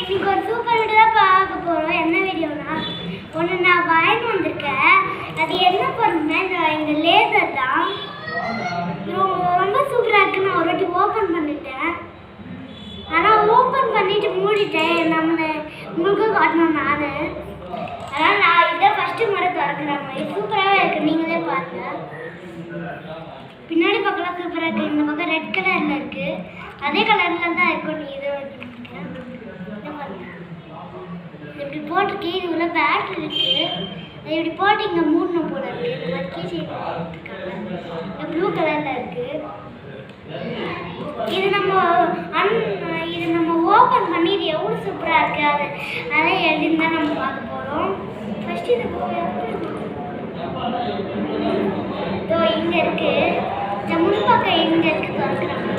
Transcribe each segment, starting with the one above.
இன்னைக்கு ஒரு super video தான் பார்க்க போகிறோம். என்ன வீடியோனா, ஒன்று நான் வாங்கி வந்திருக்கேன். அது என்ன பொருள்னா இந்த லேசர் தான். ரொம்ப சூப்பராக இருக்குது. நான் ஒரு வாட்டி ஓப்பன் பண்ணிட்டேன். ஆனால் ஓப்பன் பண்ணிட்டு மூடிட்டேன். உங்களுக்கு காட்டணும் நான். அதனால் நான் இதை ஃபஸ்ட்டு முறை திறக்கிற மாதிரி சூப்பராகவே இருக்குது. நீங்களே பாருங்கள். பின்னாடி பக்கம் சூப்பராக இருக்குது. இந்த பக்கம் ரெட் கலரில் இருக்குது. அதே கலரில் தான் இருக்கும். நீ இதை இப்படி போட்டிருக்கு. இது உள்ள பேட்டரி இருக்குது. அது இப்படி போட்டு இங்கே மூடணும் போல இருக்குது. இந்த மாதிரி கீழே போட்டுருக்காங்க. இந்த ப்ளூ கலரில் இருக்குது. இது நம்ம ஓப்பன் பண்ணி இது எவ்வளோ சூப்பராக இருக்குது அதை எழுதின்னு தான் நம்ம பார்க்க போகிறோம். ஃபஸ்ட்டு இது இதோ இங்கே இருக்குது. இந்த முன்பக்கம் எங்கே இருக்குது பார்க்குறாங்க.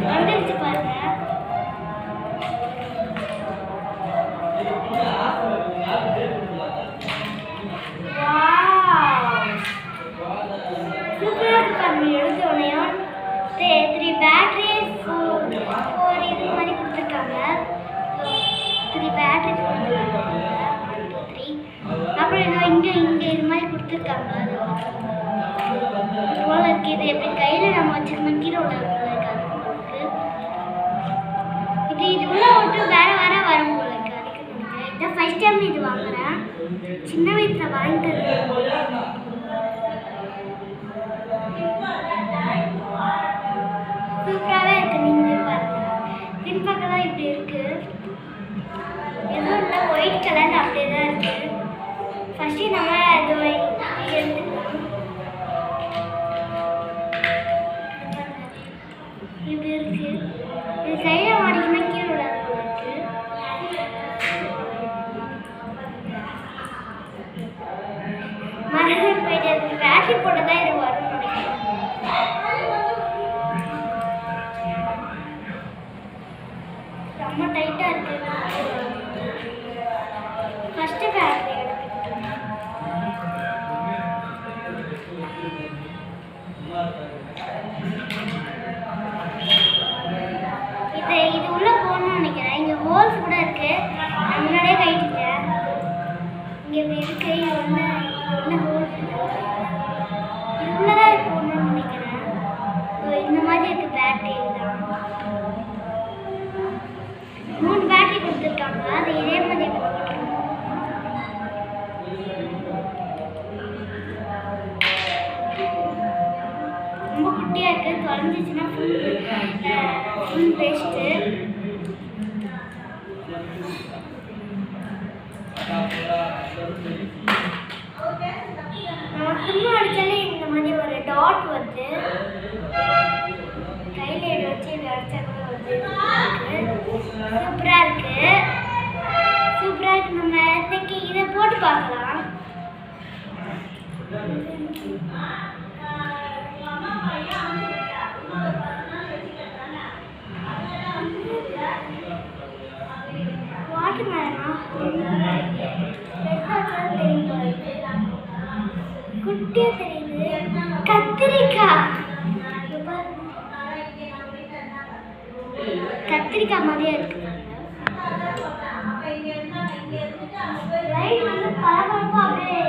வந்துருச்சு பாருங்க. எடுத்தோடனையும் 3 பேட்டரிஸ் 4 இது மாதிரி கொடுத்துருக்காங்க. 3 பேட்டரிஸ் கொடுத்துருக்காங்க. 1 2 3. அப்புறம் இங்கே இது மாதிரி கொடுத்துருக்காங்க. அது போல இருக்கு. இது எப்படி கையில் நம்ம வச்சுக்கணும். கீழே உள்ள இருக்காது உங்களுக்கு. இது உள்ள விட்டு வேற வரும் போல இருக்கு. அதுக்கு நினைக்கிறேன். இதான் ஃபர்ஸ்ட் டைம் இது வாங்குறேன். சின்ன வயசில் வாங்கிக்கிறது. சூப்பராகவே இருக்கு. நீங்களே பாருங்க. பின்பக்கம் இப்படி இருக்கு. எதுவும் இல்லை, ஒயிட் கலர் அப்படியே தான் இருக்கு. ஃபர்ஸ்ட் நம்ம அது எடுத்துக்கலாம். இப்படி இருக்கு. இது கையில் மாட்டிக்கினா கீழே விடாது போல இருக்கு. மறந்து போயிட்டு அதுக்கு பேட்டரி போட்டதான் இது வரும் நினைக்கிறேன். ரொம்ப டைட்டாக இருக்குது. ஃபஸ்ட்டு பேட்டரி இது உள்ளே போகணும்னு நினைக்கிறேன். இங்கே ஹோல்ஸ் கூட இருக்குது. நான் முன்னாடியே கைட்டிட்டேன். இங்கே இப்படி இருக்குது. இது உள்ள ஹோல்ஸ் இருக்குது. இது உள்ளதான் போகணும்னு நினைக்கிறேன். இந்த மாதிரி இருக்குது. பேட்டரி தான் 3 பேட்டரி கொடுத்துருக்காங்க. அது இதே மாதிரி ரொம்ப குட்டியாக இருக்குது. தொலைஞ்சிச்சுன்னா ஃபுல் வேஸ்ட்டு. நம்ம சும்மா அடித்தாலே இந்த மாதிரி ஒரு டாட் வருது. கையில் எடு வச்சு இது அடித்தா கூட வருது. சூப்பராக இருக்குது. சூப்பராக இருக்குது. நம்ம இன்னைக்கு இதை போட்டு பார்க்கலாம். வாட்டர் மேலனா குட்டியாக தெரியுது. கத்திரிக்காய் மாதிரியே இருக்கு. லைட் வந்து பளபளப்பா அப்படியே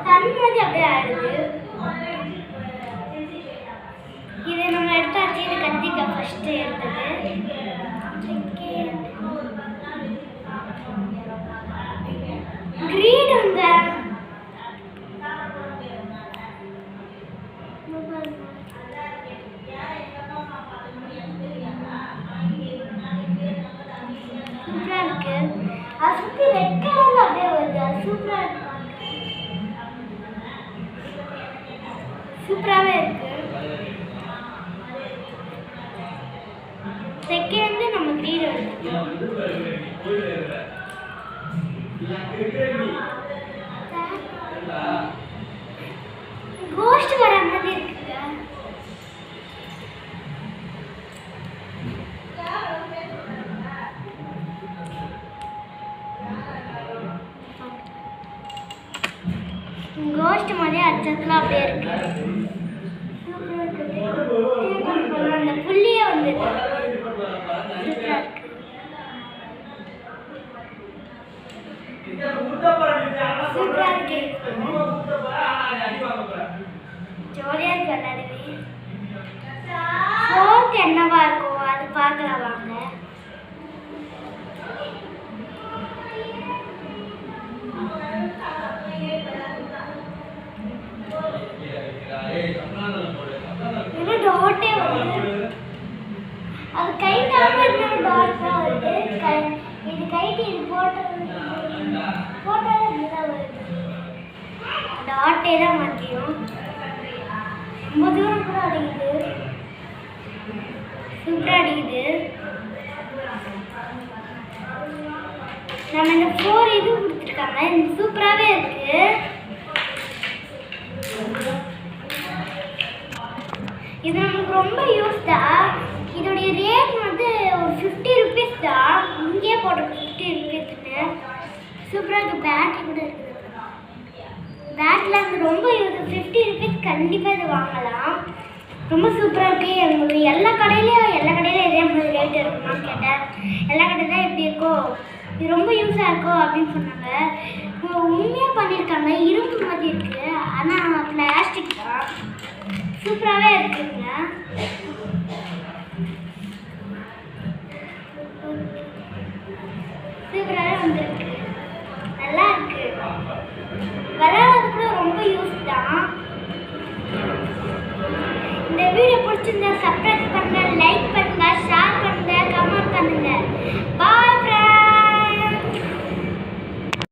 தண்ணி மாதிரி அப்படியே ஆயிடுது. இது நம்ம எடுத்தாச்சு. இது கத்திரிக்காய் ஃபர்ஸ்ட் எடுத்தது. கிரீன் உங்க சூப்பரா இருக்கு. அது சுத்தி ரெட் கலர்ல அப்படியே வருது. அது சூப்பரா இருக்கு. சூப்பராகவே இருக்கு. செகண்ட் நம்ம கிரீன் எடுத்துக்கலாம். கோஸ்ட் வர மாதிரி இருக்குங்க. கோஸ்ட் மாதிரி அச்சத்தில் அப்படியே இருக்கு. இது கைட்டு இது போட்டாலும் இப்படிதான் வருது. அந்த ஆட்டை தான் மாற்றியும் ரொம்ப தூரம் கூட அடிக்குது. சூப்பராக அடிக்குது. நம்ம இந்த 4 இது கொடுத்துருக்காங்க. இது சூப்பராகவே இருக்கு. இது நமக்கு ரொம்ப யூஸ் தான். இதோடைய ரேட் வந்து ஒரு 50 rupees தான். இங்கேயே போட்டிருக்கு 50 rupeesன்னு. சூப்பராக இருக்குது. பேட்டரி கூட இருக்குது. பேட்டில் வந்து ரொம்ப யூஸ். 50 rupees கண்டிப்பாக இது வாங்கலாம். ரொம்ப சூப்பராக இருக்குது. எங்களுக்கு எல்லா கடையிலையும் இதே மாதிரி ரேட் இருக்குமான்னு கேட்டேன். எல்லா கடையிலும் எப்படி இருக்கோ இது ரொம்ப யூஸாக இருக்கும் அப்படின்னு சொன்னாங்க. உண்மையாக பண்ணியிருக்காங்க. இரும்பு மாதிரி இருக்குது. ஆனால் பிளாஸ்டிக் தான். சூப்பராகவே இருக்குது.